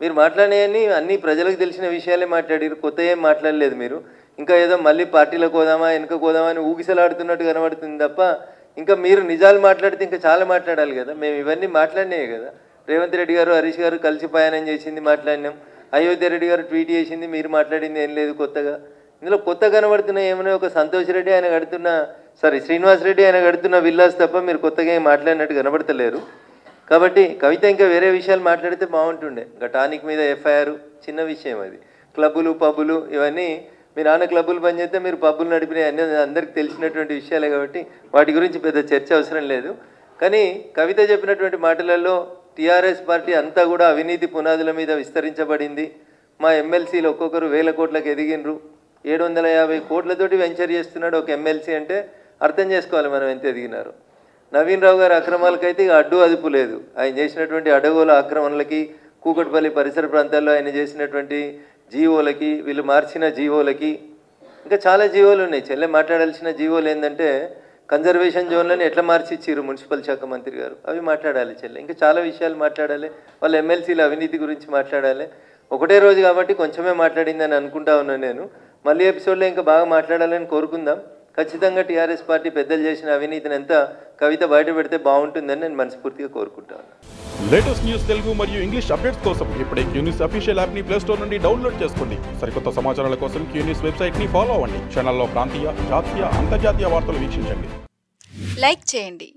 మీరు మాట్లాడినవన్నీ అన్ని ప్రజలకు తెలిసిన విషయాలే మాట్లాడారు, కొత్త ఏం మాట్లాడలేదు మీరు. ఇంకా ఏదో మళ్ళీ పార్టీలకు పోదామా వెనుకకు పోదామా అని ఊగిసలాడుతున్నట్టు కనబడుతుంది తప్ప ఇంకా మీరు నిజాలు మాట్లాడితే ఇంకా చాలా మాట్లాడాలి కదా. మేము ఇవన్నీ మాట్లాడినాయి కదా. రేవంత్ రెడ్డి గారు హరీష్ గారు కలిసి ప్రయాణం చేసింది మాట్లాడినాం, అయోధ్య రెడ్డి గారు ట్వీట్ చేసింది, మీరు మాట్లాడింది ఏం లేదు కొత్తగా. ఇందులో కొత్త కనబడుతున్న ఏమైనా ఒక సంతోష్ రెడ్డి ఆయన కడుతున్న శ్రీనివాస్ రెడ్డి ఆయన కడుతున్న విల్లాస్ తప్ప మీరు కొత్తగా ఏం మాట్లాడినట్టు కనబడతలేరు. కాబట్టి కవిత ఇంకా వేరే విషయాలు మాట్లాడితే బాగుంటుండే. ఇంకా టానిక్ మీద ఎఫ్ఐఆర్ చిన్న విషయం, అది క్లబ్బులు పబ్బులు ఇవన్నీ మీ నాన్న క్లబ్బులు పనిచేస్తే మీరు పబ్బులు నడిపినాయి అన్నీ అందరికీ తెలిసినటువంటి విషయాలే కాబట్టి వాటి గురించి పెద్ద చర్చ అవసరం లేదు. కానీ కవిత చెప్పినటువంటి మాటలలో టీఆర్ఎస్ పార్టీ అంతా కూడా అవినీతి పునాదుల మీద విస్తరించబడింది, మా ఎమ్మెల్సీలు ఒక్కొక్కరు 1000 కోట్లకు ఎదిగినరు, 750 కోట్లతోటి వెంచర్ చేస్తున్నాడు ఒక ఎమ్మెల్సీ అంటే అర్థం చేసుకోవాలి మనం ఎంత ఎదిగినారు. నవీన్ రావు గారి అక్రమాలకైతే ఇక అడ్డు అదుపు లేదు. ఆయన చేసినటువంటి అడగోల ఆక్రమణలకి, కూకట్పల్లి పరిసర ప్రాంతాల్లో ఆయన చేసినటువంటి జీవోలకి, వీళ్ళు మార్చిన జీవోలకి, ఇంకా చాలా జీవోలు ఉన్నాయి. చెల్లె మాట్లాడాల్సిన జీవోలు ఏంటంటే కన్జర్వేషన్ జోన్లను ఎట్లా మార్చి ఇచ్చిర్రు మున్సిపల్ శాఖ మంత్రి గారు, అవి మాట్లాడాలి చెల్లె. ఇంకా చాలా విషయాలు మాట్లాడాలి, వాళ్ళ ఎమ్మెల్సీల అవినీతి గురించి మాట్లాడాలి. ఒకటే రోజు కాబట్టి కొంచెమే మాట్లాడిందని అనుకుంటా ఉన్నాను నేను. మళ్ళీ ఎపిసోడ్లో ఇంకా బాగా మాట్లాడాలని కోరుకుందాం. ఖచ్చితంగా టీఆర్ఎస్ పార్టీ పెద్దలు చేసిన అవినీతిని ఎంత కవిత బయట పెడితే బాగుంటుందని నేను మనస్ఫూర్తిగా కోరుకుంటాను. లేటెస్ట్ న్యూస్ తెలుగు మరియు ఇంగ్లీష్ అప్డేట్స్ కోసం ఇప్పుడే క్యూన్యూస్ అఫీషియల్ యాప్ ని ప్లే స్టోర్ నుండి డౌన్లోడ్ చేసుకోండి. సరికొత్త సమాచారాల కోసం క్యూన్యూస్ వెబ్సైట్ ని ఫాలో అవ్వండి. ఛానల్లో ప్రాంతీయ, జాతీయ, అంతర్జాతీయ వార్తలు వీక్షించండి. లైక్ చేయండి.